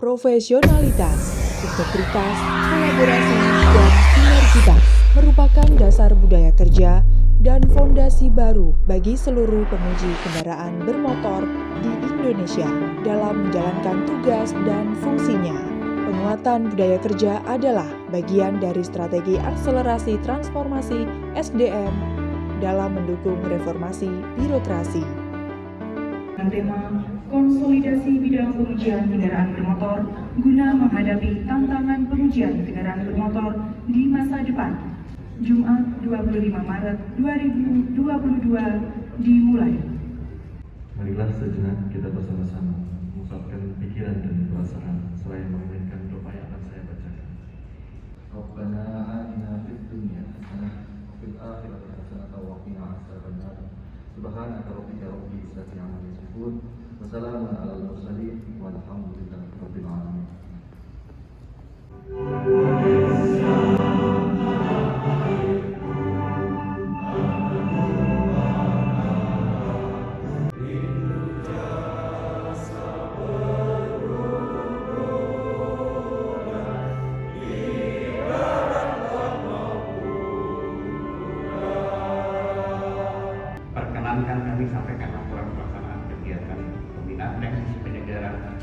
Profesionalitas, integritas, kolaborasi, dan sinergitas merupakan dasar budaya kerja dan fondasi baru bagi seluruh penguji kendaraan bermotor di Indonesia dalam menjalankan tugas dan fungsinya. Penguatan budaya kerja adalah bagian dari strategi akselerasi transformasi SDM dalam mendukung reformasi birokrasi. Dengan tema konsolidasi bidang pengujian kendaraan bermotor guna menghadapi tantangan pengujian kendaraan bermotor di masa depan. Jumat 25 Maret 2022 dimulai. Marilah sejenak kita bersama-sama mengungkapkan pikiran dan perasaan seraya mengingatkan doa yang akan saya bacakan. Rabbana atina fid dunya hasanah wa fil akhirati hasanah wa qina adzabannar. Subhanaka rabbika rabbil izzati amma yasifun wa salamun alal mursalin walhamdulillahi rabbil alamin. Perkenankan kami sampaikan laporan pelaksanaan kegiatan pembinaan teknis penyegaran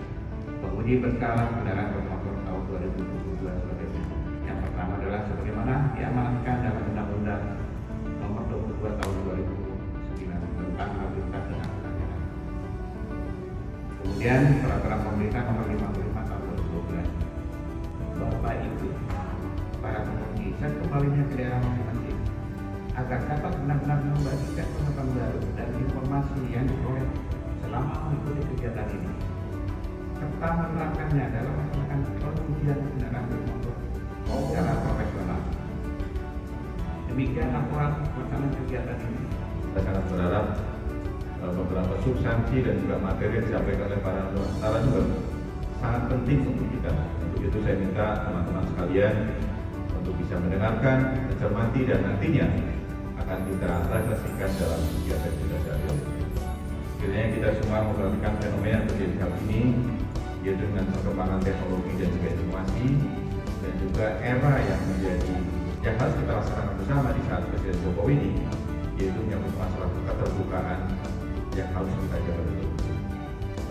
penguji berkala kendaraan bermotor tahun 2022 sebagai berikut. Yang pertama adalah sebagaimana diamanatkan dalam Undang-Undang Nomor 22 Tahun 2009 tentang lalu lintas dan angkutan jalan. Kemudian Peraturan Pemerintah Nomor 55 Tahun 2012. Bapak Ibu, para penguji, saya kembalinya ke daerah masing-masing agar dapat benar-benar membagikan pengetahuan baru dan informasi yang diperoleh selama mengikuti kegiatan ini, serta menerapkannya dalam melaksanakan pengujian kendaraan bermotor secara profesional. Demikian laporan pelaksanaan kegiatan ini. Kita sangat berharap beberapa substansi dan juga materi yang disampaikan oleh para narasumber sangat penting untuk kita. Untuk itu saya minta teman-teman sekalian untuk bisa mendengarkan, mencermati, dan nantinya akan kita refleksikan dalam kegiatan kita sehari-hari. Kiranya kita semua memperhatikan fenomena yang terjadi saat ini, yaitu dengan perkembangan teknologi dan juga informasi, dan juga era yang menjadi yang harus kita laksanakan bersama di saat Presiden Jokowi ini, yaitu menyangkut masalah keterbukaan yang harus kita jaga betul.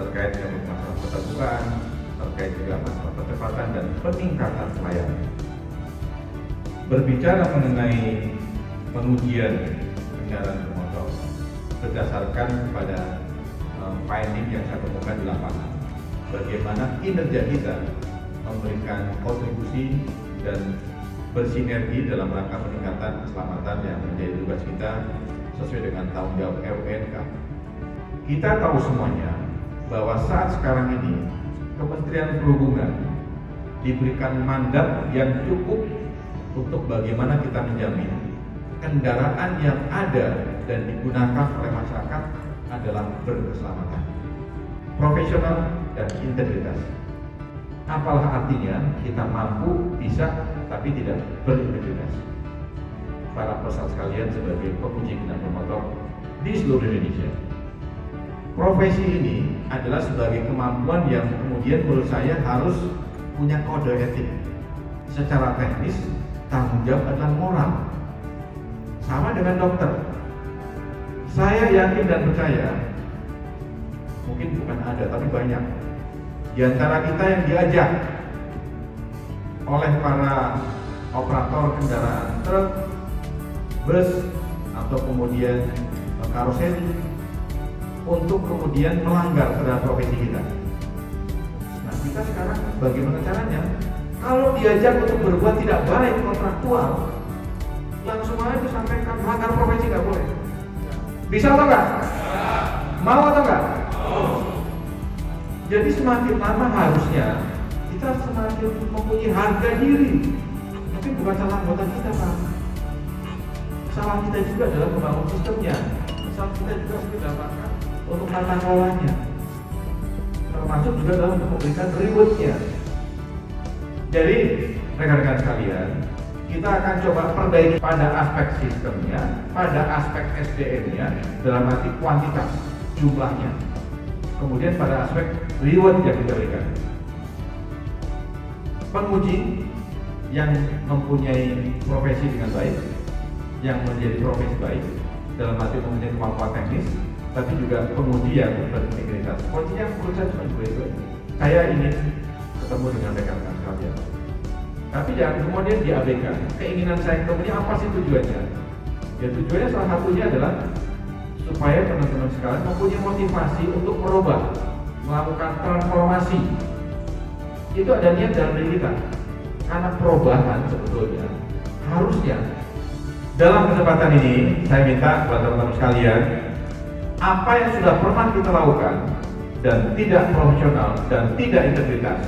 Terkait dengan masalah keterbukaan, terkait juga masalah kecepatan dan peningkatan pelayanan. Berbicara mengenai pengujian kendaraan bermotor berdasarkan pada finding yang saya temukan di lapangan, bagaimana kinerja kita memberikan kontribusi dan bersinergi dalam rangka peningkatan keselamatan yang menjadi tugas kita sesuai dengan tanggung jawab RUNK. Kita tahu semuanya bahwa saat sekarang ini Kementerian Perhubungan diberikan mandat yang cukup untuk bagaimana kita menjamin kendaraan yang ada dan digunakan oleh masyarakat adalah berkeselamatan, profesional, dan integritas. Apalah artinya kita mampu, bisa, tapi tidak berintegritas. Para peserta sekalian sebagai penguji kendaraan bermotor di seluruh Indonesia, profesi ini adalah sebagai kemampuan yang kemudian menurut saya harus punya kode etik. Secara teknis, tanggung jawab adalah moral. Sama dengan dokter. Saya yakin dan percaya, mungkin bukan ada, tapi banyak di antara kita yang diajak oleh para operator kendaraan truk, bus, atau kemudian karoseri untuk kemudian melanggar terhadap profesi kita. Nah, kita sekarang bagaimana caranya? Kalau diajak untuk berbuat tidak baik kontraktual, langsung aja disampaikan melanggar profesi nggak boleh. Bisa atau enggak? Mau atau enggak? Jadi semakin lama harusnya kita semakin mempunyai harga diri. Tapi bukan salah anggota kita, Pak. Salah kita juga dalam membangun sistemnya. Salah kita juga dalam rangka untuk tata kelolanya. Termasuk juga dalam memberikan rewardnya. Jadi rekan-rekan sekalian, kita akan coba perbaiki pada aspek sistemnya, pada aspek SDM-nya, dalam arti kuantitas, jumlahnya. Kemudian pada aspek reward yang kita berikan. Penguji yang mempunyai profesi dengan baik, yang menjadi profesi baik, dalam arti mempunyai kemampuan teknis, tapi juga penguji yang berintegritas. Kuncinya menurut saya cuma dua itu. Saya ingin ketemu dengan rekan-rekan sekalian. Tapi jangan kemudian diabaikan. Keinginan saya ketemunya apa sih tujuannya? Ya tujuannya salah satunya adalah supaya teman-teman sekalian mempunyai motivasi untuk merubah, melakukan transformasi. Itu ada niat dalam diri kita. Karena perubahan sebetulnya harusnya. Dalam kesempatan ini saya minta kepada teman-teman sekalian, apa yang sudah pernah kita lakukan dan tidak profesional dan tidak integritas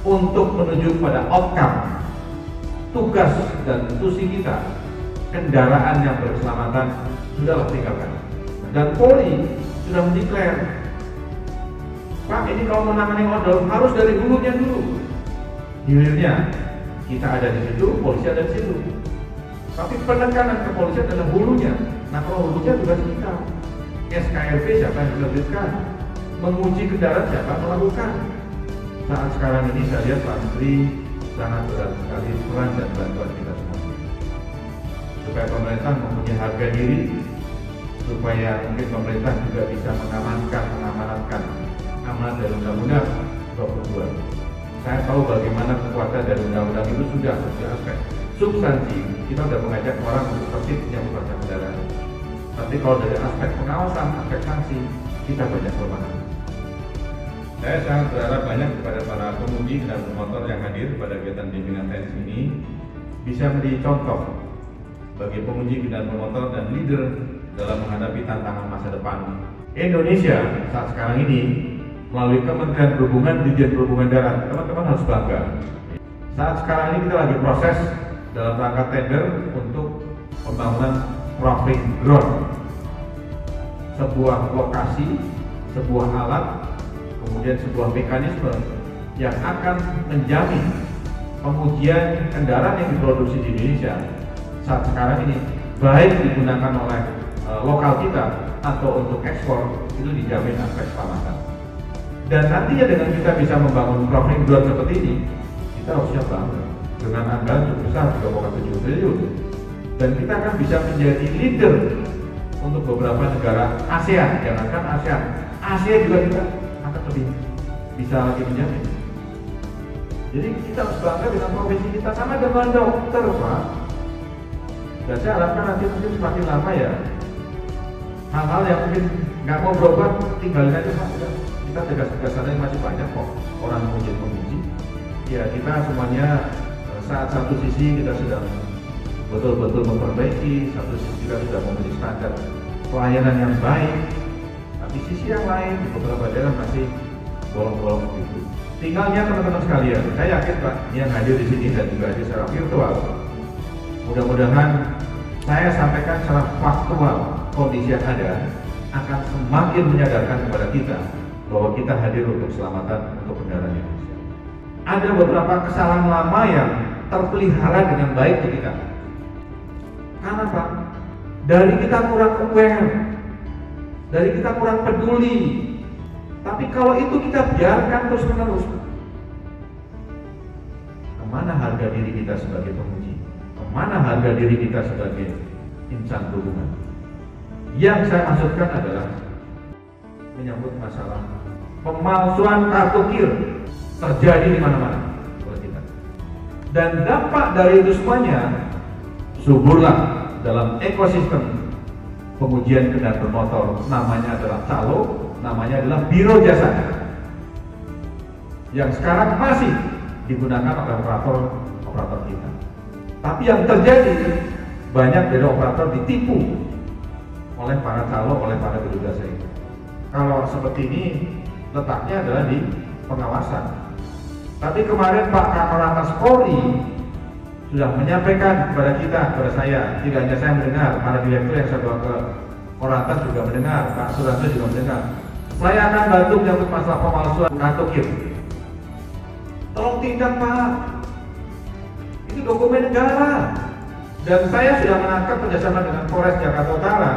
untuk menuju pada outcome, tugas dan tusi kita, kendaraan yang berkeselamatan sudahlah tinggalkan. Dan Polri sudah mendeklar, Pak, ini kalau menangani odol harus dari hulunya dulu. Hilirnya kita ada di situ, polisi ada di situ. Tapi penekanan kepolisian adalah hulunya. Nah kalau hulunya tugas kita. SKRP siapa yang menerbitkan? Menguji kendaraan siapa melakukan? Saat sekarang ini saya lihat Pak Menteri sangat berat sekali peran dan bantuan kita semua. Supaya pemerintah mempunyai harga diri, supaya mungkin pemerintah juga bisa mengamanatkan amanat dari Undang-Undang 22. Saya tahu bagaimana kekuatan dari undang-undang itu sudah aspek substansi. Kita sudah mengajak orang untuk tertib menyambungkan kendaraan. Tapi kalau dari aspek pengawasan, aspek sanksi, kita banyak kelemahan. Saya sangat berharap banyak kepada para pengemudi kendaraan bermotor yang hadir pada kegiatan bimbingan TENS ini bisa menjadi contoh bagi pengemudi kendaraan bermotor dan leader dalam menghadapi tantangan masa depan. Indonesia saat sekarang ini melalui Kementerian Perhubungan, Dirjen Perhubungan Darat, teman-teman harus bangga. Saat sekarang ini kita lagi proses dalam rangka tender untuk pembangunan proving ground, sebuah lokasi, sebuah alat, kemudian sebuah mekanisme yang akan menjamin pengujian kendaraan yang diproduksi di Indonesia saat sekarang ini baik digunakan oleh lokal kita atau untuk ekspor, itu dijamin aspek keselamatan. Dan nantinya dengan kita bisa membangun proving ground seperti ini, kita harusnya bangga dengan anggaran cukup besar 3,7 triliun, dan kita akan bisa menjadi leader untuk beberapa negara ASEAN. Jangankan ASEAN, Asia juga kita akan lebih bisa lagi menjamin. Jadi kita harus bangga dengan profesi kita, sama dengan dokter, Pak. Dan saya harapkan nanti mungkin semakin lama ya, hal-hal yang mungkin nggak mau berubah, tinggalin aja Pak. Kita tegas-tegasan masih banyak kok orang menguji. Ya kita semuanya saat satu sisi kita sedang betul-betul memperbaiki, satu sisi kita sudah memiliki standar pelayanan yang baik, tapi sisi yang lain di beberapa daerah masih bolong-bolong begitu. Tinggalnya teman-teman sekalian, saya yakin Pak yang hadir di sini dan juga hadir secara virtual, mudah-mudahan saya sampaikan secara faktual kondisi yang ada akan semakin menyadarkan kepada kita bahwa kita hadir untuk keselamatan untuk kendaraan Indonesia. Ada beberapa kesalahan lama yang terpelihara dengan baik di kita. Karena Pak, dari kita kurang aware, dari kita kurang peduli. Tapi kalau itu kita biarkan terus-menerus, kemana harga diri kita sebagai penguji? Kemana harga diri kita sebagai insan perhubungan? Yang saya maksudkan adalah menyambut masalah pemalsuan kartu KIR terjadi di mana-mana oleh kita. Dan dampak dari itu semuanya, suburlah dalam ekosistem pengujian kendaraan bermotor, namanya adalah Calo, namanya adalah Biro Jasa, yang sekarang masih digunakan oleh operator kita. Tapi yang terjadi, banyak dari operator ditipu oleh para calo, oleh para biro jasa itu. Kalau seperti ini, letaknya adalah di pengawasan. Tapi kemarin Pak Kakor Polri sudah menyampaikan kepada kita, kepada saya, tidak hanya saya mendengar, para direktur yang saya bawa ke Korantas juga mendengar, Pak Suranto juga mendengar. Saya akan bantu menyangkut masalah pemalsuan kartu KIR. Tolong tindak Pak. Itu dokumen negara. Dan saya sudah menangkap kerjasama dengan Polres Jakarta Utara.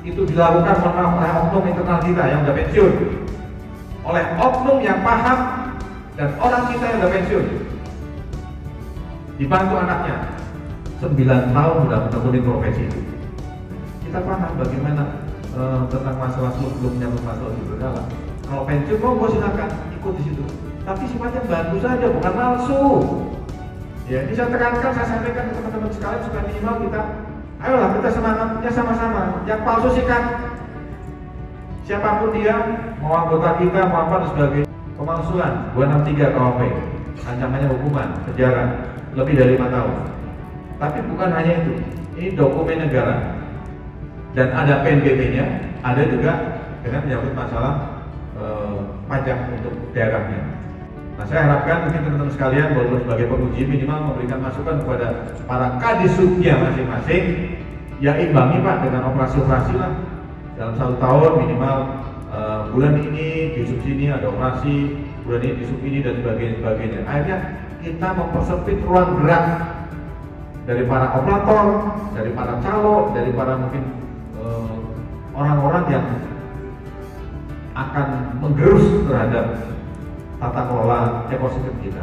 Itu dilakukan oleh oknum internal kita yang sudah pensiun, oleh oknum yang paham dan orang kita yang sudah pensiun. Dibantu anaknya, 9 tahun sudah menekuni profesi itu. Kita paham bagaimana tentang masalah sebelum menyambut masalah di berdalam. Kalau pensiun mau silakan ikut di situ. Tapi sifatnya bantu saja, bukan palsu. Ya, ini saya tekankan, saya sampaikan ke teman-teman sekalian supaya minimal kita, ayolah kita semangatnya sama-sama. Yang palsu sikat. Siapapun dia, mau anggota kita, mau apa dan sebagainya. Pemalsuan 263 KUHP, ancamannya hukuman penjara lebih dari 5 tahun. Tapi bukan hanya itu, ini dokumen negara dan ada PNBP-nya, ada juga dengan menyangkut masalah pajak untuk daerahnya. Nah, saya harapkan mungkin teman-teman sekalian walaupun sebagai penguji minimal memberikan masukan kepada para kadisubnya masing-masing, ya imbangi Pak dengan operasi-operasi lah. Dalam 1 tahun minimal bulan ini di sub sini ada operasi, bulan ini di sub ini dan sebagainya. Akhirnya kita mempersempit ruang gerak dari para operator, dari para calo, dari para mungkin orang-orang yang akan menggerus terhadap tata kelola ekosistem kita.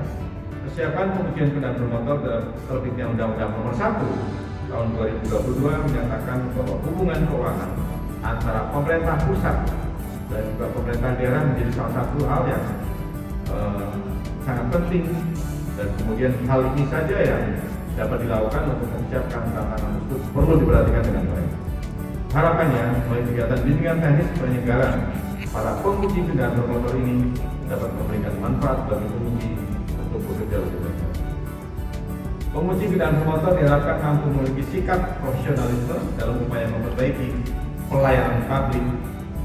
Kesiapan pengujian kendaraan bermotor dalam terbitnya Undang-Undang Nomor 1 Tahun 2022 menyatakan bahwa hubungan keuangan antara pemerintah pusat dan juga pemerintah daerah menjadi salah satu hal yang sangat penting, dan kemudian hal ini saja yang dapat dilakukan untuk mempersiapkan tantangan tersebut perlu diperhatikan dengan baik. Harapannya melalui kegiatan bimbingan teknis penyelenggaraan, para penguji kendaraan bermotor ini dapat memberikan manfaat bagi penguji untuk bekerja lebih baik. Penguji kendaraan bermotor diharapkan mampu memiliki sikap profesionalisme dalam upaya memperbaiki pelayanan publik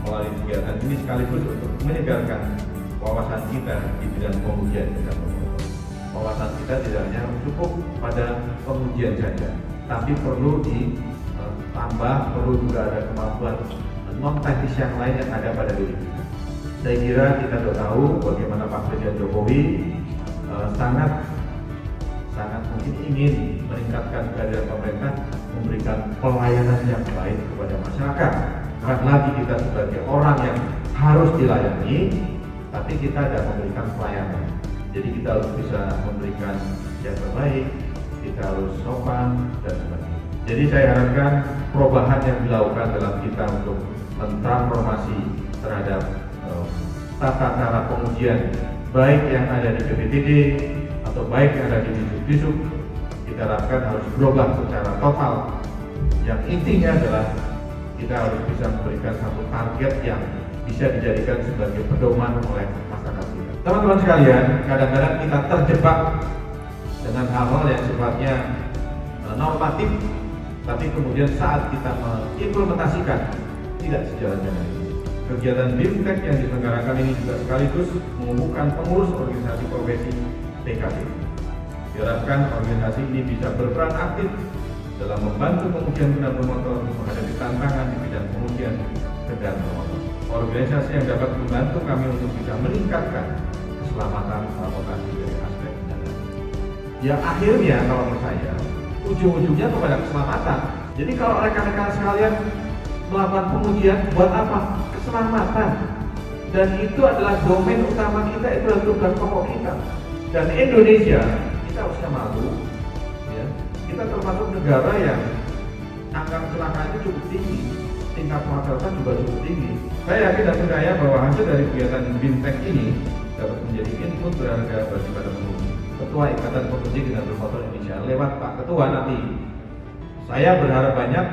melalui kegiatan ini sekaligus untuk menyegarkan wawasan kita di bidang pengujian kendaraan bermotor. Wawasan kita tidak hanya cukup pada pengujian saja, tapi perlu ditambah, perlu juga ada kemampuan non teknis yang lain yang ada pada diri kita. Saya kira kita sudah tahu bagaimana Pak Presiden Jokowi sangat mungkin ingin meningkatkan kehadiran pemerintah, memberikan pelayanan yang baik kepada masyarakat. Bukan lagi kita sebagai orang yang harus dilayani, tapi kita ada memberikan pelayanan. Jadi kita harus bisa memberikan yang terbaik, kita harus sopan dan sebagainya. Jadi saya harapkan perubahan yang dilakukan dalam kita untuk mentransformasi terhadap tata cara pengujian baik yang ada di BPTD atau baik yang ada di disub, kita harapkan harus berubah secara total. Yang intinya adalah kita harus bisa memberikan satu target yang bisa dijadikan sebagai pedoman oleh masyarakat kita. Teman-teman sekalian, kadang-kadang kita terjebak dengan hal-hal yang sifatnya normatif, tapi kemudian saat kita mengimplementasikan tidak sejalan dengan itu. Kegiatan BIMTEK yang diselenggarakan ini juga sekaligus mengumpulkan pengurus organisasi profesi TKP. Diharapkan organisasi ini bisa berperan aktif dalam membantu pengujian kendaraan bermotor menghadapi tantangan di bidang pengujian kendaraan bermotor. Organisasi yang dapat membantu kami untuk bisa meningkatkan keselamatan transportasi dari aspek kendaraan. Ya akhirnya kalau menurut saya ujung-ujungnya kepada keselamatan. Jadi kalau rekan-rekan sekalian melakukan pengujian buat apa? Keselamatan. Dan itu adalah domain utama kita, itu adalah tugas pokok kita. Dan Indonesia, kita harusnya malu, ya. Kita termasuk negara yang angka kecelakaan itu cukup tinggi, tingkat kemacetan juga cukup tinggi. Saya yakin dan percaya bahwa hasil dari kegiatan BIMTEK ini dapat menjadi input berharga bagi para penguji. Ketua Ikatan Penguji Kendaraan Bermotor Indonesia lewat Pak Ketua nanti, saya berharap banyak.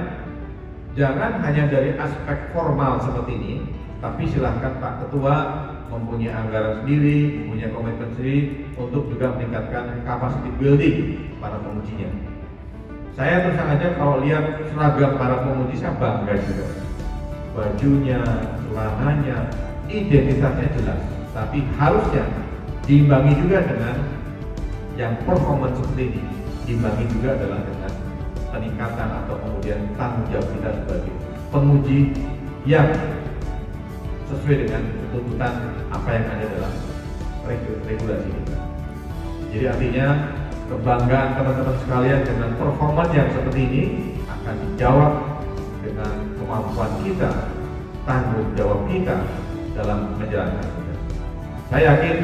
Jangan hanya dari aspek formal seperti ini, tapi silahkan Pak Ketua mempunyai anggaran sendiri, mempunyai komitmen sendiri untuk juga meningkatkan capacity building para pengujinya. Saya terus aja kalau lihat seragam para penguji saya bangga juga. Bajunya, celananya, identitasnya jelas, tapi harusnya diimbangi juga dengan yang performance seperti ini. Diimbangi juga adalah dengan peningkatan atau kemudian tanggung jawab kita sebagai penguji yang sesuai dengan tuntutan apa yang ada dalam regulasi kita. Jadi artinya kebanggaan teman-teman sekalian dengan performa yang seperti ini akan dijawab dengan kemampuan kita, tanggung jawab kita dalam menjalankan tugas. Saya yakin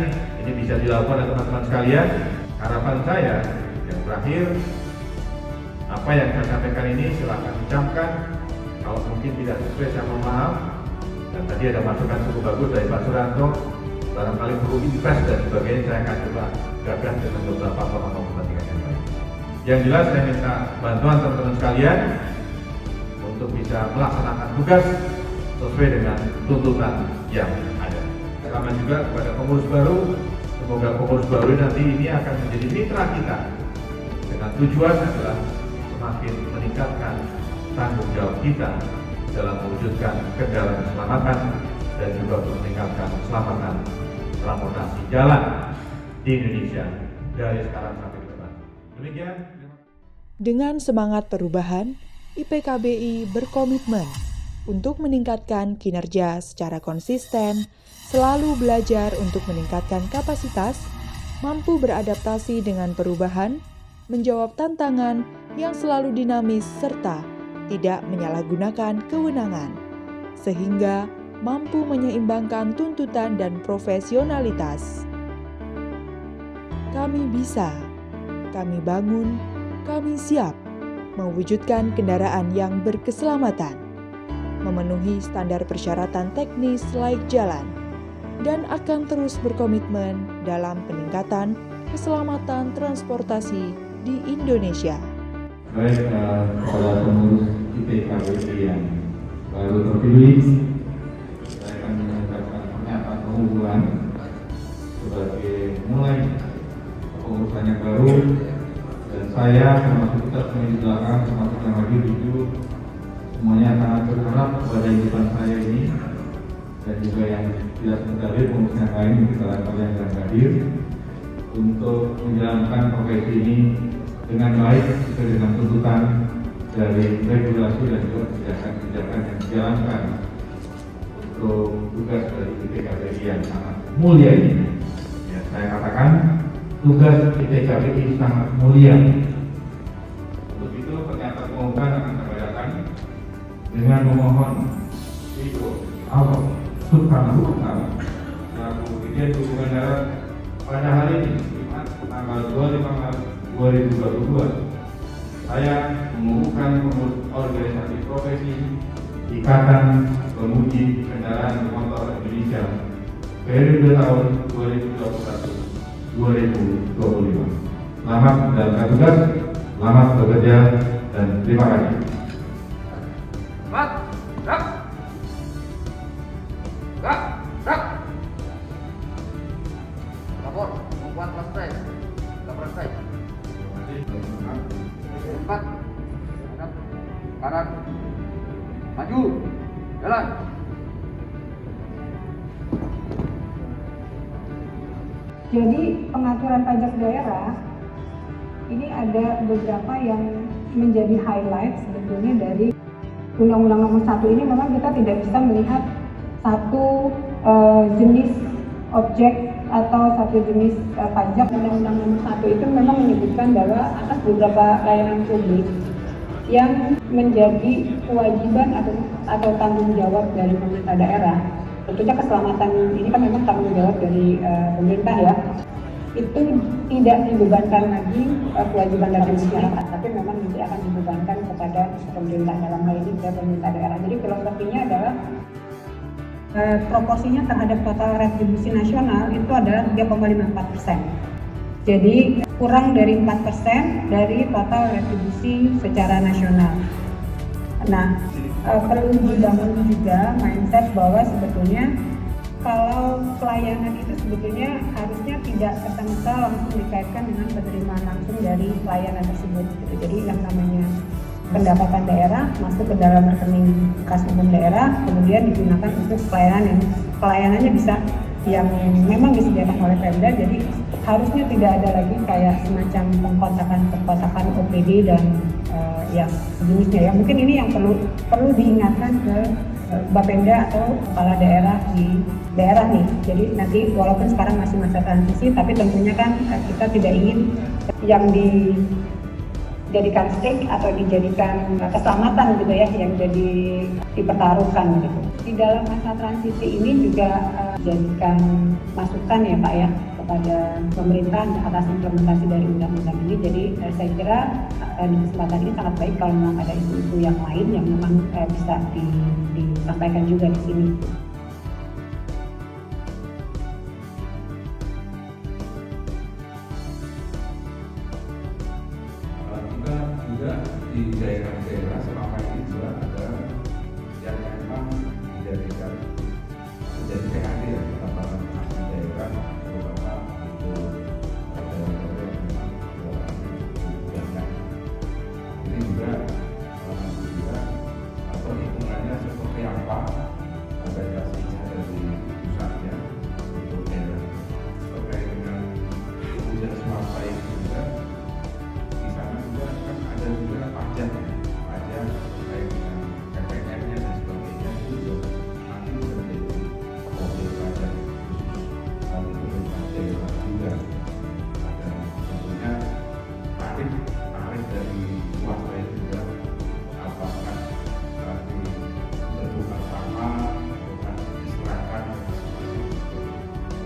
ini bisa dilakukan oleh teman-teman sekalian. Harapan saya yang terakhir, apa yang saya sampaikan ini silakan ucapkan. Kalau mungkin tidak sesuai, saya mohon maaf. Dan tadi ada masukan cukup bagus dari Pak Suranto. Barangkali perlu invest dan sebagainya, saya akan coba gagas dengan beberapa kelompok kepentingan yang lain. Yang jelas saya minta bantuan teman-teman sekalian untuk bisa melaksanakan tugas sesuai dengan tuntutan yang ada. Selamat juga kepada pengurus baru. Semoga pengurus baru nanti ini akan menjadi mitra kita dengan tujuan adalah semakin meningkatkan tanggung jawab kita dalam mewujudkan kendala keselamatan dan juga untuk meningkatkan keselamatan transportasi jalan di Indonesia dari sekarang sampai ke depan. Demikian. Dengan semangat perubahan, IPKBI berkomitmen untuk meningkatkan kinerja secara konsisten, selalu belajar untuk meningkatkan kapasitas, mampu beradaptasi dengan perubahan, menjawab tantangan yang selalu dinamis serta tidak menyalahgunakan kewenangan, sehingga mampu menyeimbangkan tuntutan dan profesionalitas. Kami bisa, kami bangun, kami siap mewujudkan kendaraan yang berkeselamatan, memenuhi standar persyaratan teknis layak jalan, dan akan terus berkomitmen dalam peningkatan keselamatan transportasi di Indonesia. Baik, kepada pengurus IPKBI yang baru terpilih, saya akan menyampaikan pernyataan pengunduran sebagai mulai kepengurusan yang baru, dan saya termasuk kita semua di belakang, termasuk yang lagi jujur, semuanya sangat berharap kepada hidupan saya ini dan juga yang tidak hadir, pengurus yang lain kita kalian yang hadir untuk menjalankan profesi ini dengan baik sesuai dengan tuntutan dari regulasi dan juga kebijakan-kebijakan yang dijalankan untuk tugas dari IPKBI yang sangat mulia ini. Ya, saya katakan tugas IPKBI sangat mulia. Untuk itu pernyataan pengumuman akan saya bacakan dengan memohon ridho Allah Subhanahu wa Ta'ala selaku Dirjen Perhubungan Darat pada hari ini Jumat tanggal 25 Maret 2022, saya mengukuhkan pengurus organisasi profesi Ikatan Pengemudi Kendaraan Bermotor Indonesia periode tahun 2021-2025. Selamat menjalankan tugas, selamat bekerja, dan terima kasih. Lapor, membuat selesai. Empat, kanan, maju, jalan. Jadi pengaturan pajak daerah ini ada beberapa yang menjadi highlight sebetulnya dari Undang-Undang Nomor 1 ini. Memang kita tidak bisa melihat satu jenis objek atau satu jenis pajak. Undang-Undang Nomor 1 itu memang menyebutkan bahwa atas beberapa layanan publik yang menjadi kewajiban atau tanggung jawab dari pemerintah daerah. Tentunya keselamatan ini kan memang tanggung jawab dari pemerintah ya. Itu tidak dibebankan lagi kewajiban dari masyarakat, tapi memang nanti akan dibebankan kepada pemerintah, dalam hal ini kepada pemerintah daerah. Jadi filosofinya adalah proporsinya terhadap total retribusi nasional itu adalah 3,54%. Jadi kurang dari 4% dari total retribusi secara nasional. Nah, perlu dibangun juga mindset bahwa sebetulnya kalau pelayanan itu sebetulnya harusnya tidak serta-merta langsung dikaitkan dengan penerimaan langsung dari pelayanan tersebut. Jadi yang namanya pendapatan daerah masuk ke dalam rekening kas umum daerah, kemudian digunakan untuk pelayanannya bisa yang memang disediakan oleh Pemda. Jadi harusnya tidak ada lagi kayak semacam pengkotakan OPD dan yang sejenisnya ya. Mungkin ini yang perlu diingatkan ke Bapenda atau kepala daerah di daerah nih. Jadi nanti walaupun sekarang masih masa transisi, tapi tentunya kan kita tidak ingin yang dijadikan stake atau dijadikan keselamatan gitu ya, yang jadi dipertaruhkan gitu. Di dalam masa transisi ini juga jadikan masukan ya Pak ya kepada pemerintah atas implementasi dari undang-undang ini. Jadi saya kira di kesempatan ini sangat baik kalau memang ada isu-isu yang lain yang memang bisa disampaikan juga di sini. Kita juga di daerah-daerah selama ini juga ada yang memang dijadikan menjadi PHD ya, pengembangan asli daerah, terutama untuk daerah-daerah yang memang banyak. Ini juga perhitungannya seperti apa, organisasinya dari pusatnya untuk daerah terkait dengan kemudian swasta itu juga. Di sana juga kan ada juga pajak terkait dengan PPN-nya dan sebagainya, itu juga nanti menjadi objek pajak khusus dari pemerintah daerah juga. Ada tentunya tarif dari swasta itu juga apakah nanti terbuka sama atau kan diserahkan masing-masing,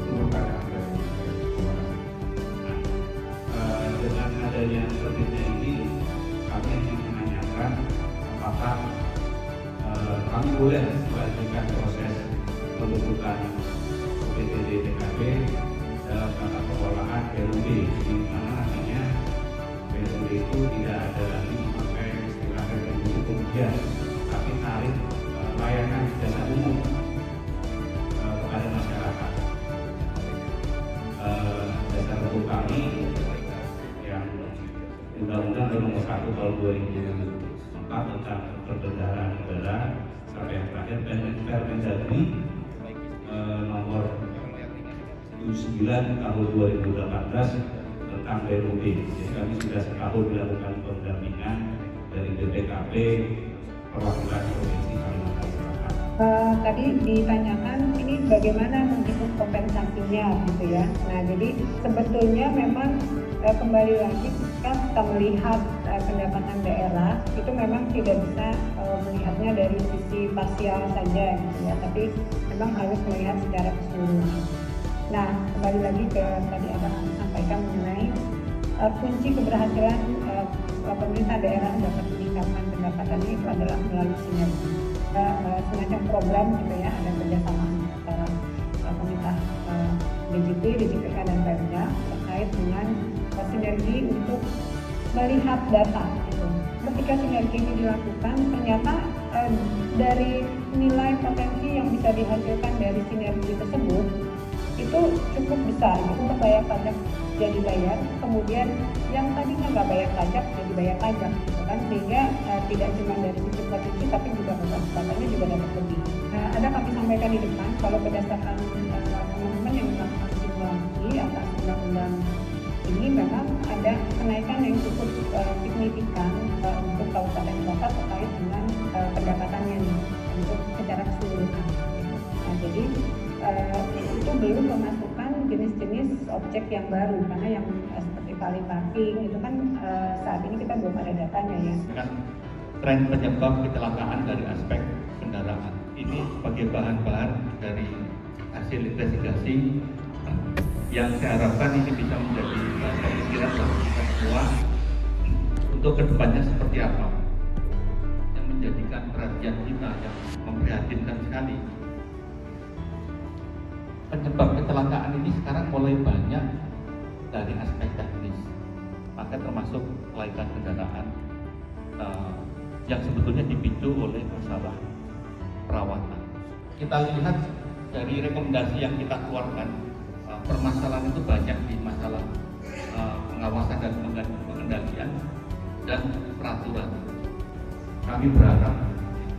itu pertanyaan dari dengan adanya sepertinya ini kami ingin menanyakan apakah kami boleh melanjutkan proses pembentukan UPTD TKP dalam tata kelolaan BLUD, di mana nantinya BLUD itu tidak ada lagi memakai istilah retribusi kemudian, tapi tarif layanan jasa umum kepada masyarakat. Dasar hukum kami Undang-Undang Nomor 1 Tahun 2004 tentang Perbendaharaan Negara sampai yang terakhir, dan Permendagri Nomor 79 Tahun 2018 tentang BLUD. Jadi kami sudah setahun dilakukan pendampingan dari BPKP perwakilan Provinsi Kalimantan Selatan. Tadi ditanyakan ini bagaimana menghitung kompensasinya gitu ya. Nah jadi sebetulnya memang kembali lagi kita melihat pendapatan daerah itu memang tidak bisa melihatnya dari sisi parsial saja gitu ya, tapi memang harus melihat secara keseluruhan. Nah kembali lagi ke tadi ada yang sampaikan mengenai kunci keberhasilan pemerintah daerah dapat meningkatkan pendapatannya itu adalah melalui sinergi. Semacam program gitu ya, ada kerjasama antara pemerintah DJPK dan Pemda terkait dengan sinergi untuk melihat data gitu. Ketika sinergi ini dilakukan, ternyata dari nilai potensi yang bisa dihasilkan dari sinergi tersebut itu cukup besar gitu. Untuk bayar pajak jadi bayar, kemudian yang tadinya nggak bayar pajak jadi bayar pajak gitu kan, sehingga tidak cuma dari sisi potensi tapi juga pendapatannya juga dapat lebih. Ada kami sampaikan di depan kalau berdasarkan teman-teman yang melakukan simulasi atas undang-undang ini memang ada kenaikan yang cukup signifikan untuk kabupaten kota terkait dengan pendapatannya nih, untuk secara keseluruhan. Nah, jadi itu belum memasukkan jenis-jenis objek yang baru, karena yang seperti kali parking itu kan saat ini kita belum ada datanya ya. Kan tren penyebab kecelakaan dari aspek kendaraan ini sebagai bahan-bahan dari hasil investigasi yang saya harapkan ini bisa menjadi pemikiran bagi kita semua untuk kedepannya seperti apa yang menjadikan perhatian kita yang memprihatinkan sekali. Penyebab kecelakaan ini sekarang mulai banyak dari aspek teknis, maka termasuk kelaikan kendaraan yang sebetulnya dipicu oleh masalah perawatan. Kita lihat dari rekomendasi yang kita keluarkan, permasalahan itu banyak di masalah pengawasan dan pengendalian dan peraturan. Kami berharap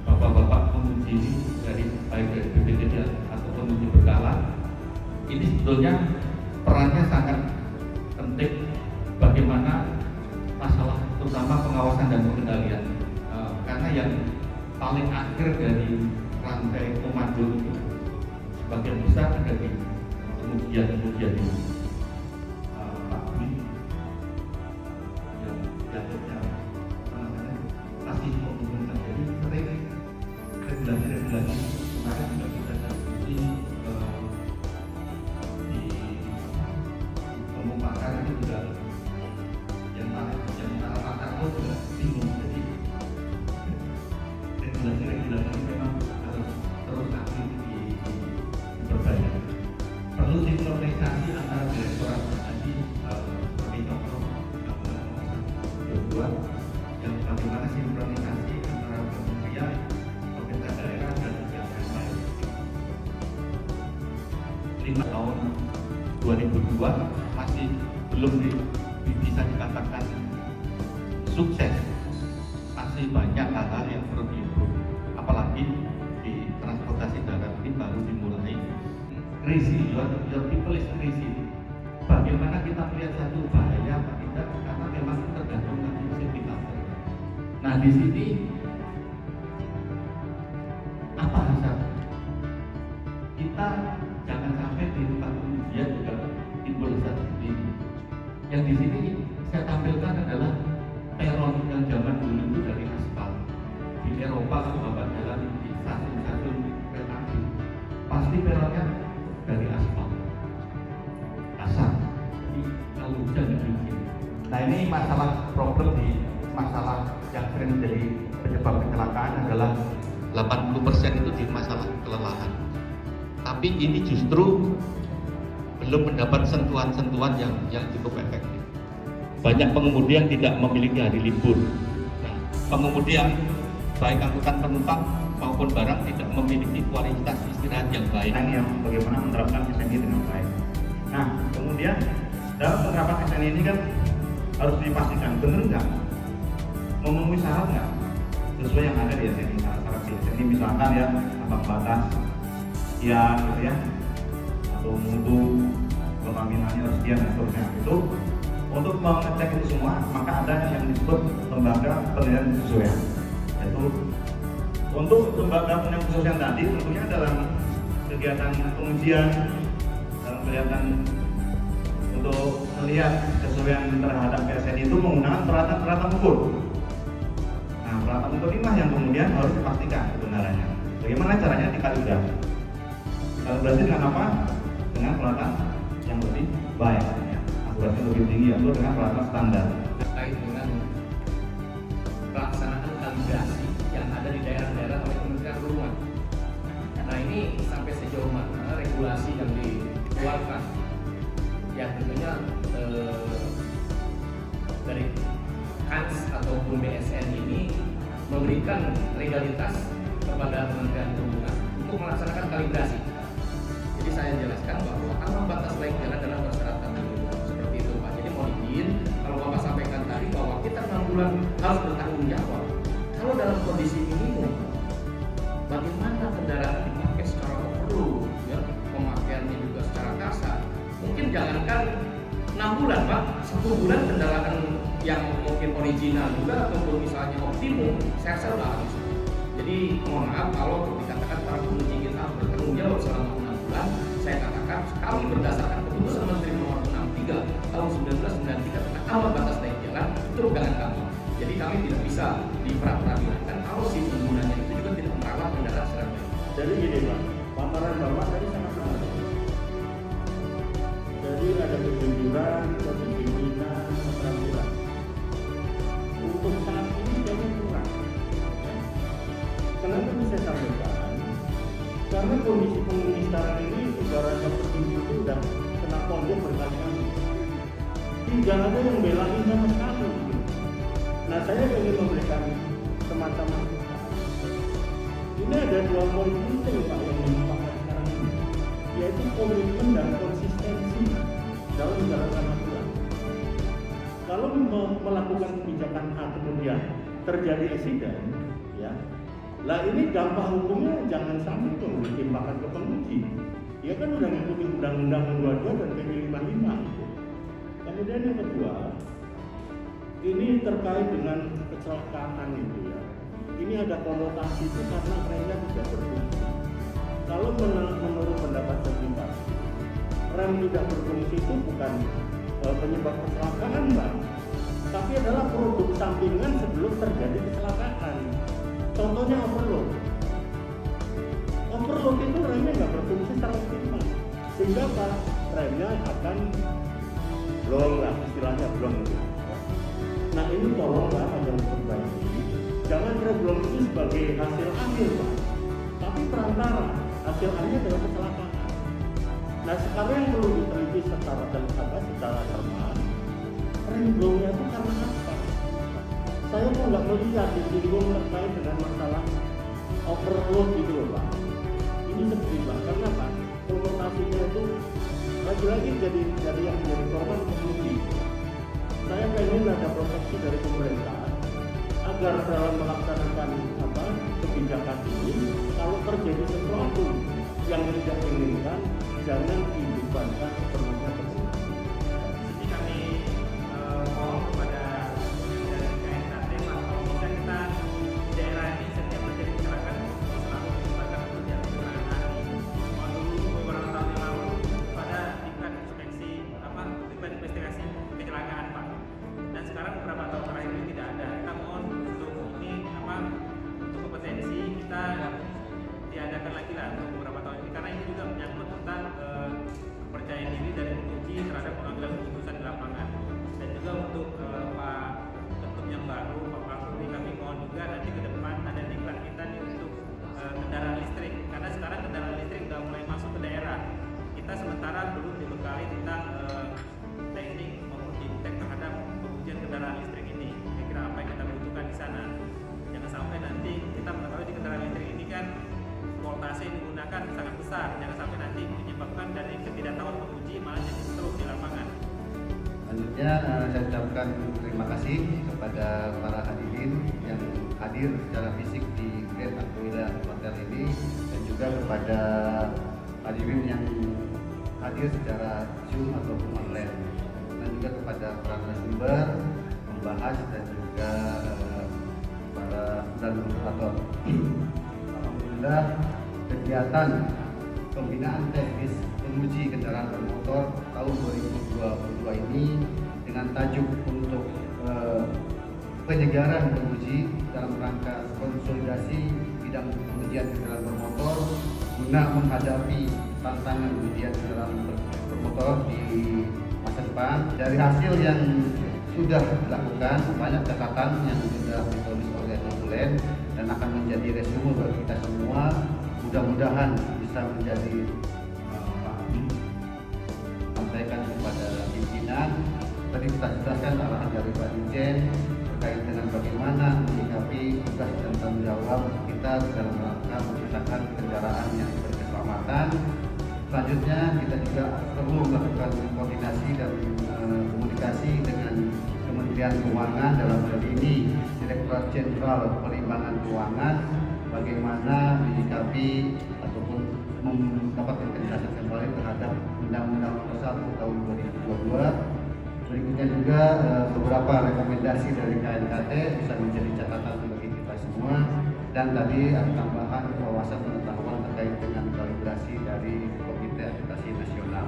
bapak-bapak penguji dari baik dari BPTD atau penguji berkala ini sebetulnya perannya sangat penting bagaimana masalah terutama pengawasan dan pengendalian, karena yang paling akhir dari sampai komando itu sebagian besar ada di kemudian ini. Pak Dwi yang jatuhnya masih mengumumkan, jadi sering regulasi kemarin juga kita diskusi di pemupakar itu juga yang para pakar itu juga bingung, jadi regulasi ini memang harus terus aktif diperbanyak. Perlu sinkronisasi antara direktorat tadi seperti contoh kedua yang bagaimana sinkronisasi antara kementerian, pemerintah daerah dan yang lain. 5 tahun 2002 masih belum bisa dikatakan sukses, masih banyak hal-hal yang perlu diimprove, apalagi di transportasi darat ini baru dimulai. Crazy, your people is crazy. Bagaimana kita melihat satu bahaya apa tidak, karena memang tergantung dari safety factor. Nah di sini apa hasrat? Kita jangan sampai di tempat ujian juga timbul seperti ini. Yang di sini saya tampilkan adalah peron yang zaman dulu itu dari aspal. Di Eropa kalau bapak jalan di stasiun-stasiun kereta api, pasti peronnya dari aspal, asap. Jadi kalau hujan begini. Nah ini masalah problem di masalah yang sering menjadi penyebab kecelakaan adalah 80% itu di masalah kelelahan. Tapi ini justru belum mendapat sentuhan-sentuhan yang cukup efektif. Banyak pengemudi yang tidak memiliki hari libur. Nah, pengemudi yang baik angkutan penumpang maupun barang tidak memiliki kualitas istirahat yang baik. Yang bagaimana menerapkan SNI dengan baik. Nah, kemudian dalam penerapan SNI ini kan harus dipastikan benar nggak, memenuhi syarat nggak sesuai yang ada di SNI. Syarat-syarat di SNI misalkan ya ambang batas, ya gitu ya, atau mutu, pelaminannya harus sekian dan seterusnya. Itu untuk mengecek itu semua, maka ada yang disebut lembaga penilaian kesesuaian. Yaitu untuk lembaga penilaian kesesuaian tadi tentunya dalam kegiatan pengujian, dalam kegiatan untuk melihat kesesuaian terhadap PSN itu menggunakan peralatan-peralatan ukur. Nah, peralatan ukur inilah yang kemudian harus dipastikan kebenarannya. Bagaimana caranya dikalibrasi? Dikalibrasi dengan apa? Dengan peralatan yang lebih baik, ya. Akurasi lebih tinggi, atau dengan peralatan standar. Terkait dengan pelaksanaan kalibrasi yang ada di daerah-daerah oleh Kementerian Perhubungan. Nah ini sampai sejauh mana regulasi yang dikeluarkan? Ya tentunya dari KANS ataupun BSN ini memberikan legalitas kepada Kementerian Perhubungan untuk melaksanakan kalibrasi. Jadi saya jelaskan bahwa ambang batas laik jalan dalam persyaratan seperti itu Pak. Jadi mohon izin kalau Bapak sampaikan tadi bahwa kita 6 bulan harus bertanggung jawab. Kalau dalam kondisi minimum, bagaimana kendaraan dipakai secara overload, ya, pemakaiannya juga secara kasar. Mungkin jangankan 6 bulan Pak, 1 bulan kendaraan yang mungkin original juga ataupun misalnya optimum, saya rasa sudah habis. Jadi mohon maaf kalau dikatakan para penguji kita bertanggung jawab selama 6 bulan, saya katakan kami berdasarkan keputusan Menteri Nomor 63 tahun 1993 tentang ambang batas naik jalan itu pegangan kami. Jadi kami tidak bisa diperadilatkan kalau si penggunanya itu juga tidak merawat kendaraan secara baik. Jadi gini Pak, paparan Bapak tadi sangat benar. Jadi ada kejujuran, kepemimpinan, keterampilan. Untuk saat ini kayaknya kurang. Kenapa bisa sampaikan? Karena kondisi pengemudi sekarang ini ibaratnya petunjuk itu sudah kena pondok berkali-kali. Tidak ada yang belain sama sekali. Nah saya ingin memberikan semacam masukan. Ini ada 2 poin penting Pak yang dilupakan sekarang ini, yaitu komitmen dan konsistensi dalam menjalankan aturan. Kalau melakukan kebijakan A kemudian terjadi insiden, ya, lah ini dampak hukumnya jangan sampai itu ditimpakan ke penguji. Dia kan udah ngikutin Undang-Undang 22 dan PP 55. Kemudian yang kedua, ini terkait dengan kecelakaan itu ya. ini ada konotasi itu karena remnya tidak berfungsi. Kalau menurut pendapat sertifikasi, rem tidak berfungsi itu bukan penyebab kecelakaan, Mbak, tapi adalah produk sampingan sebelum terjadi kecelakaan. Contohnya overload. Overload itu remnya nggak berfungsi secara optimal, sehingga apa? Remnya akan blong lah, istilahnya blong. Nah ini tolonglah ada diperbaiki. Jangan rem blong itu sebagai hasil akhir, Pak, tapi perantara. Hasil akhirnya adalah kecelakaan. Nah sekarang yang perlu diteliti secara cermat, rem blongnya itu karena apa? Saya kok nggak melihat disinggung terkait dengan masalah overload gitu loh, Pak. Ini sedih, Pak, karena apa? Konotasinya itu lagi-lagi jadi yang menjadi korban pengemudi. Saya pengen ada proteksi dari pemerintah agar dalam melaksanakan kebijakan ini, kalau terjadi sesuatu yang tidak diinginkan, jangan dibebankan sepenuhnya tersebut. Jadi kami mohon kepada dari KNKT, kalau bisa kita di daerah ini setiap terjadi kecelakaan selalu dilibatkan untuk kecelakaan ahli. Waktu dulu beberapa tahun yang lalu pada tingkat inspeksi tingkat investigasi kecelakaan, Pak. Dan sekarang beberapa tahun terakhir ini tidak ada. Kita mohon untuk ini untuk kompetensi kita diadakan lagi lah untuk beberapa tahun ini, karena ini juga menyangkut tentang kepercayaan diri dari penguji terhadap pengambilan keputusan di lapangan. Dan juga untuk Pak Ketum yang baru, Pak Kapolri, kami mohon juga nanti ke depan ada diklat kita nih untuk kendaraan listrik, karena sekarang kendaraan listrik sudah mulai masuk ke daerah. Kita sementara belum dibekali tentang teknik maupun tek terhadap pengujian kendaraan listrik ini. Kira-kira apa yang kita butuhkan di sana. Jangan sampai nanti kita mengetahui di kendaraan listrik ini kan voltase yang digunakan sangat besar. Jangan sampai nanti menyebabkan dari ketidaktahuan penguji malah jadi stroke di lapangan. Selanjutnya saya ucapkan terima kasih kepada para hadirin yang hadir secara fisik di Grand Aquila Hotel ini, dan juga kepada hadirin yang hadir secara Zoom ataupun online, dan juga kepada para narasumber, pembahas, dan juga para moderator. Alhamdulillah, kegiatan pembinaan teknis penguji kendaraan bermotor tahun 2022 ini dengan tajuk untuk penyegaran penguji dalam rangka konsolidasi bidang pengujian kendaraan bermotor guna menghadapi tantangan ujian kendaraan bermotor di masa depan. Dari hasil yang sudah dilakukan, banyak catatan yang sudah ditulis oleh konsulen dan akan menjadi resume bagi kita semua. Mudah-mudahan bisa menjadi sampaikan kepada pimpinan. Tadi kita jelaskan arahan dari Pak Dirjen terkait dengan bagaimana menyikapi tugas dan tanggung jawab kita dalam rangka menciptakan kendaraan yang berkeselamatan. Selanjutnya kita juga perlu melakukan koordinasi dan komunikasi dengan Kementerian Keuangan, dalam hal ini Direktorat Jenderal Perimbangan Keuangan, bagaimana menyikapi ataupun mendapatkan kejelasan kembali terhadap Undang-Undang Nomor 1 Tahun 2022. Berikutnya juga beberapa rekomendasi dari KNKT bisa menjadi catatan bagi kita semua, dan tadi ada tambahan wawasan pengetahuan terkait dengan kalibrasi dari Komite Akreditasi Nasional.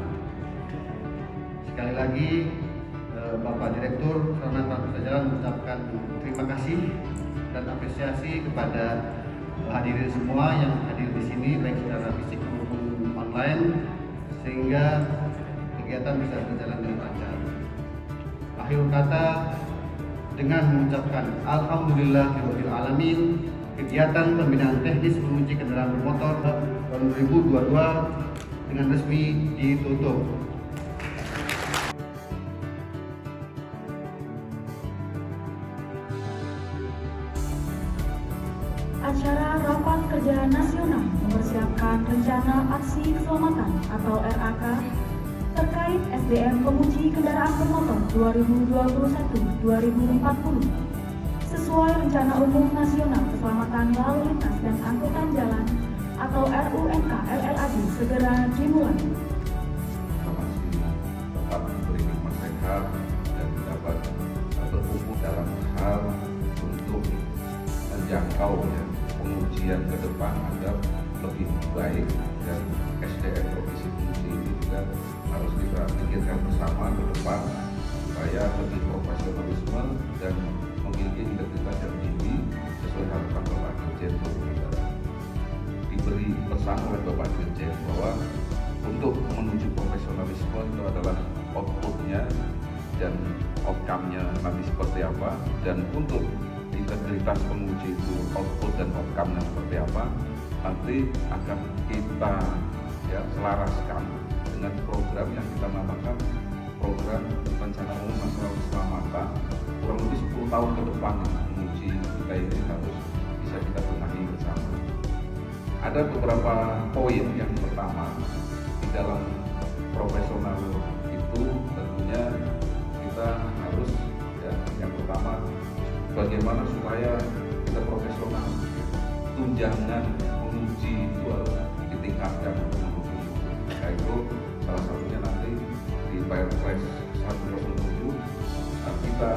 Sekali lagi Bapak Direktur Sarana Transportasi Jalan mengucapkan terima kasih dan apresiasi kepada hadirin semua yang hadir di sini baik secara fisik maupun online, sehingga kegiatan bisa berjalan dengan lancar. Akhir kata, dengan mengucapkan Alhamdulillahirabbil alamin, kegiatan pembinaan teknis penguji kendaraan bermotor tahun 2022 dengan resmi ditutup. Acara Rapat Kerja Nasional mempersiapkan Rencana Aksi Keselamatan atau RAK terkait SDM penguji kendaraan bermotor 2021-2040 sesuai Rencana Umum Nasional Keselamatan Lalu Lintas dan Angkutan Jalan atau RUNK LLAD segera dimulai. Dapat memberi hikmat sehat dan dapat berkumpul dalam hal untuk menjangkau ya, pengujian ke depan agar lebih baik, dan SDM Provinsi Penguji ini juga harus kita pikirkan bersama ke depan supaya lebih profesionalisme dan memiliki integritas yang tinggi sesuai harapan Bapak Dirjen Negara. Diberi pesan oleh Bapak Dirjen bahwa untuk menuju profesionalisme itu adalah outputnya dan outcome-nya nanti seperti apa, dan untuk integritas penguji itu output dan outcome-nya seperti apa nanti akan kita ya selaraskan dengan program yang kita namakan program rencana umum masalah keselamatan kurang lebih 10 tahun ke depan. Penguji kita ini harus bisa kita benahi bersama. Ada beberapa poin. Yang pertama, di dalam profesional itu tentunya kita harus ya, yang pertama bagaimana supaya kita profesional. Tunjangan menguji itu harus ditingkatkan untuk menguji. Yaitu salah satunya nanti di Perpres 107 kita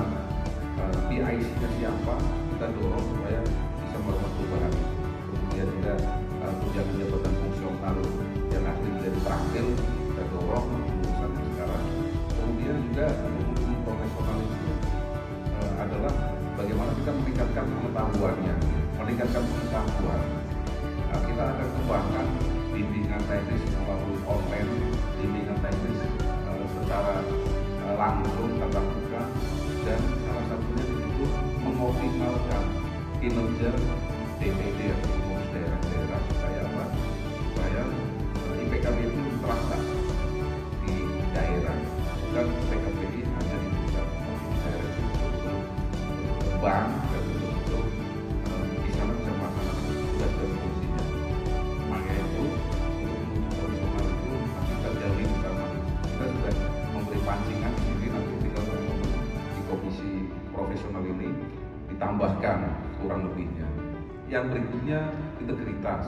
PIC-nya siapa kita dorong supaya bisa melakukan perubahan. Kemudian juga tunjangan jabatan fungsional yang asli menjadi terakhir kita dorong urusan sekarang. Kemudian juga untuk profesional itu adalah bagaimana kita meningkatkan pengetahuannya, meningkatkan pengetahuan. Kita akan kembangkan bimbingan teknis melalui online, bimbingan teknis secara langsung tatap muka, dan salah satunya di situ mengoptimalkan kinerja DPD atau pengurus daerah-daerah supaya apa? Supaya IPKB itu terasa di daerah, bukan PKPI hanya di pusat, tapi di daerah itu betul-betul berkembang dan betul-betul di sana bisa melaksanakan tugas dan fungsinya. Maka itu untuk menuju profesional itu nanti kita jalin bersama. Kita sudah memberi pancingan di sini, nanti tinggal teman-teman di komisi profesional ini ditambahkan kurang lebihnya. Yang berikutnya integritas.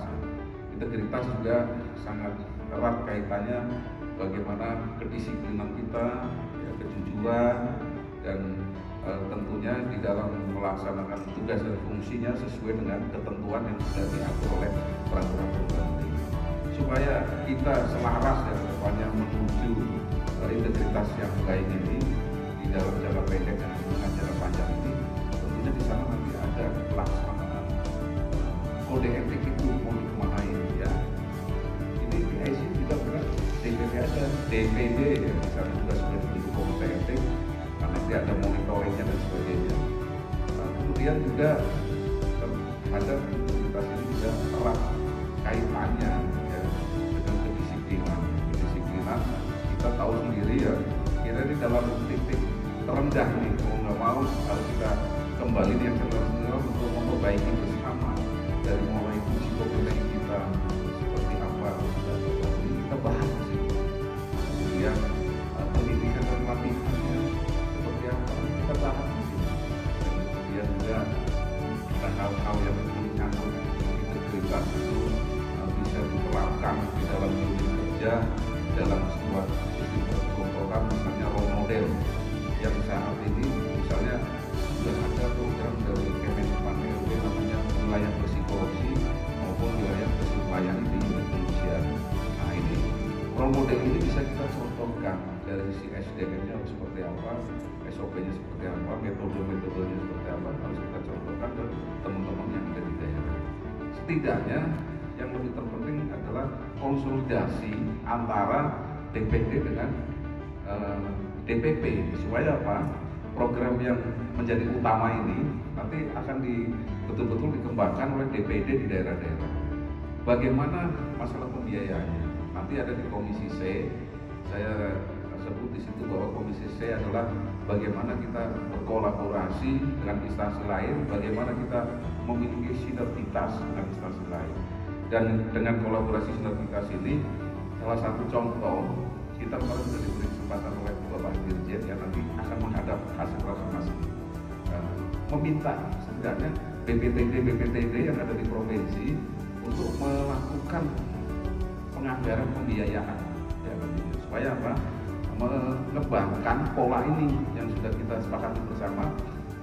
Integritas juga sangat erat kaitannya bagaimana kedisiplinan kita, ya, kejujuran, dan tentunya di dalam melaksanakan tugas dan fungsinya sesuai dengan ketentuan yang sudah diatur oleh peraturan perundang-undangan. Supaya kita selaras dan kedepannya menuju integritas yang baik ini di dalam jangka pendek dan dengan jangka panjang ini, tentunya di sana nanti ada pelaksanaan kode etik itu mau dikemanain ya. Ini PIC juga bukan DPD ada, DPD ya, di sana juga sudah dibentuk kode etik, nanti ada monitoringnya dan sebagainya. Kemudian juga ada integritas ini juga erat kaitannya ya, dengan kedisiplinan. Kedisiplinan kita tahu sendiri ya, kira di dalam titik terendah nih, mau nggak mau harus kita kembali yang senior untuk memperbaiki bersama dari mulai psikokompetensi kita seperti apa dan kita bahas di sini. Kemudian pendidikan dan latihannya seperti apa kita bahas di sini. Kemudian juga ada hal-hal yang menyangkut integritas itu bisa diterapkan di dalam unit kerja, dalam sebuah sistem perkontrolan, misalnya role model yang saat ini misalnya sudah ada program dari Kemenpan RW namanya wilayah bersih korupsi maupun wilayah bersih melayani di unit pengungsian. Nah ini role model ini bisa kita contohkan dari sisi SDM-nya seperti apa, SOP-nya seperti apa, metode-metodenya seperti apa, harus kita contohkan ke teman-teman yang ada di daerah. Setidaknya yang lebih terpenting adalah konsolidasi antara DPD dengan DPP supaya apa? Program yang menjadi utama ini nanti akan betul-betul dikembangkan oleh DPD di daerah-daerah. Bagaimana masalah pembiayaannya? Nanti ada di Komisi C. Saya sebut di situ bahwa Komisi C adalah bagaimana kita berkolaborasi dengan instansi lain, bagaimana kita memiliki sinergitas dengan instansi lain. Dan dengan kolaborasi sinergitas ini, salah satu contoh kita kemarin sudah diberi kesempatan oleh Bapak Dirjen yang nanti akan menghadap hasil rakernas ini, meminta sebenarnya BPTD yang ada di provinsi untuk melakukan penganggaran pembiayaan ya, supaya apa? Mengembangkan pola ini yang sudah kita sepakati bersama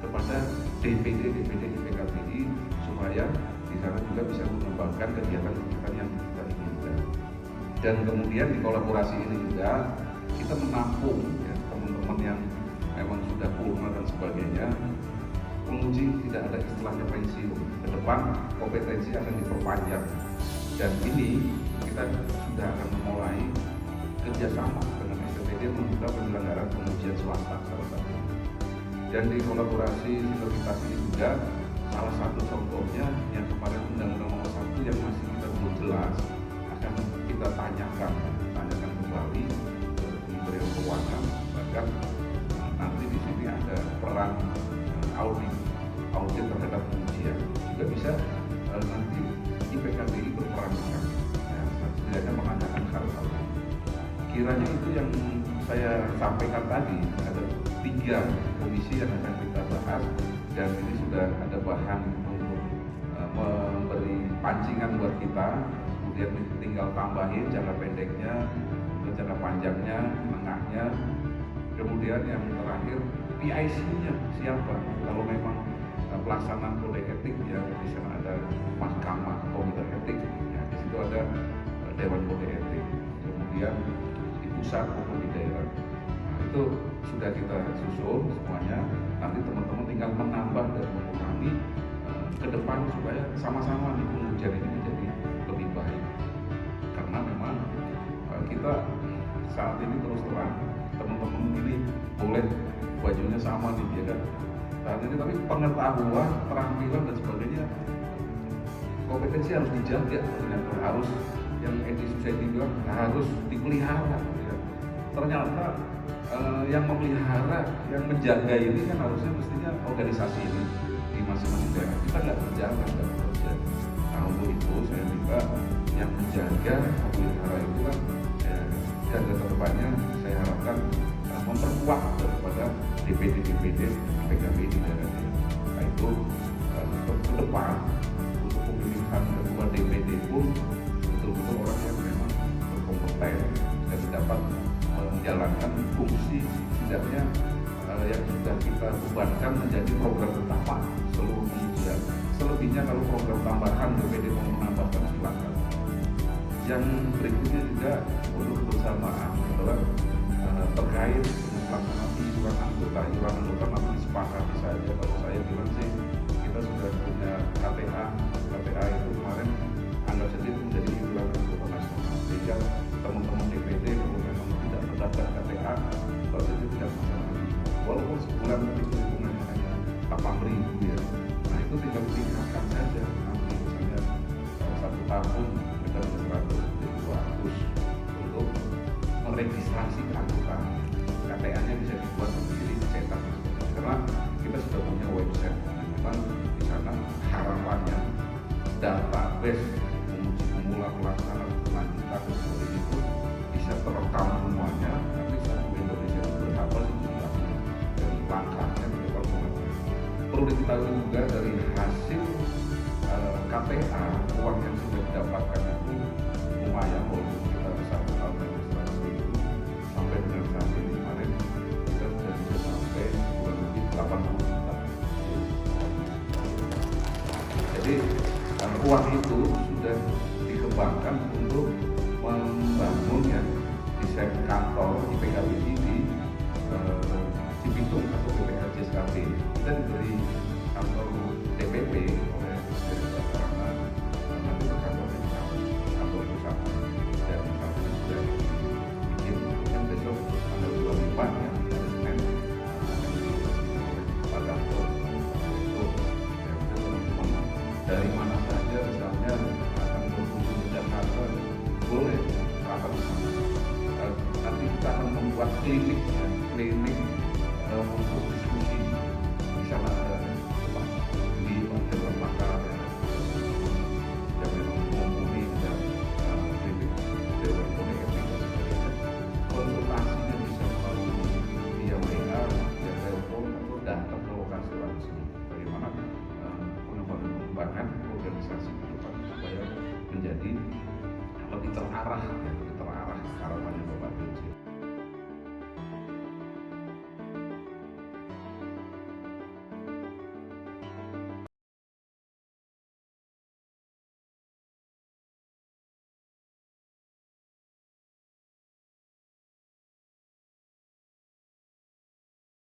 kepada DPD IPKBI supaya supaya di sana juga bisa mengembangkan kegiatan-kegiatan yang kita inginkan. Dan kemudian di kolaborasi ini juga kita menampung ya, teman-teman yang memang sudah purna dan sebagainya. Penguji tidak ada istilahnya pensiun. Ke depan kompetensi akan diperpanjang. Dan ini kita sudah akan memulai kerjasama dengan STPD membuka penyelenggaraan pengujian swasta salah satu. Dan di kolaborasi sinergitas ini juga salah satu contohnya yang kemarin Undang-Undang Nomor 1 yang masih kita belum jelas akan kita tanyakan kembali ke Kementerian Keuangan, bahkan nanti di sini ada peran audit terhadap pengujian juga bisa nanti IPKBI berperan di sana. Ya, setidaknya menanyakan hal-hal. Kiranya itu yang saya sampaikan tadi, ada 3 komisi yang akan kita bahas dan ini sudah ada bahan untuk memberi pancingan buat kita. Kemudian tinggal tambahin jangka pendeknya, jangka panjangnya, menengahnya. Kemudian yang terakhir PIC-nya siapa? Kalau memang pelaksanaan kode etik ya di sana ada mahkamah komite etik, ya, di situ ada dewan kode etik. Kemudian di pusat maupun di daerah. Nah, itu sudah kita susun semuanya. Nanti teman-teman tinggal menambah dan mengurangi ke depan supaya sama-sama nih pengujian ini menjadi lebih baik. Karena memang kita saat ini terus terang teman-teman ini boleh bajunya sama nih ya kan. Saat ini tapi pengetahuan, keterampilan dan sebagainya kompetensi harus dijaga, ternyata harus yang Edi Susaidi bilang harus dipelihara. Ya. Ternyata yang memelihara, yang menjaga ini kan harusnya mestinya organisasi ini di masing-masing daerah. Kita nggak berjalan, nggak bekerja. Nah untuk itu saya minta yang menjaga, memelihara itu kan jaga terdepannya saya harapkan memperkuat daripada DPD PKB di daerahnya. Nah itu ke depan untuk pemilihan ketua DPD pun betul-betul orang yang memang berkompeten dan dapat menjalankan fungsi setidaknya yang sudah kita bebankan menjadi program utama seluruh pengujian. Selebihnya kalau program tambahan DPD mau menambahkan silakan. Yang berikutnya juga untuk kebersamaan adalah terkait dengan pelaksanaan iuran anggota nanti disepakati saja. Kalau saya bilang sih kita sudah punya KTA itu kemarin anggap saja itu menjadi iuran anggota nasional sehingga teman-teman DPD kalau memang tidak mendaftar KTA kalau itu tidak masalah walaupun sebulan itu hitungannya hanya 8.000 ya. Nah itu tinggal ditingkatkan saja nanti misalnya 1 tahun kita bisa 100 untuk meregistrasi keanggotaan. KTA-nya bisa dibuat sendiri, dicetak karena kita sudah punya website. Memang di sana harapannya database penguji pemula pelaksanaan lanjutan seperti itu bisa terekam semuanya. Nanti seluruh Indonesia itu berapa sih jumlahnya dari langkahnya di depan semuanya. Perlu diketahui juga dari hasil KTA uang yang sudah didapatkan itu lumayan walaupun kita bisa tahun registrasi itu sampai dengan saat ini kemarin kita sudah bisa sampai kurang lebih 80 juta. Jadi uang itu sudah dikembangkan untuk membangun ya desain kantor IPKBI di Cibitung atau PPLJ SKP. Kita diberi kantor DPP oleh Direktur karena nanti kantornya di kantor pusat dan kantornya sudah bikin dan besok tanggal 25 ya hari Senin Pak Kantor untuk teman-teman dari mana saja misalnya akan berkunjung ke Jakarta boleh rapat di sana. Nanti kita akan membuat klinik untuk diskusi di sana ada di Dewan Pakar yang memang mumpuni dan klinik Dewan Kode Etik dan sebagainya. Konsultasinya bisa melalui via WA, via telepon atau datang ke lokasi langsung. Bagaimana pengembangan organisasi ke depan supaya menjadi lebih terarah harapannya.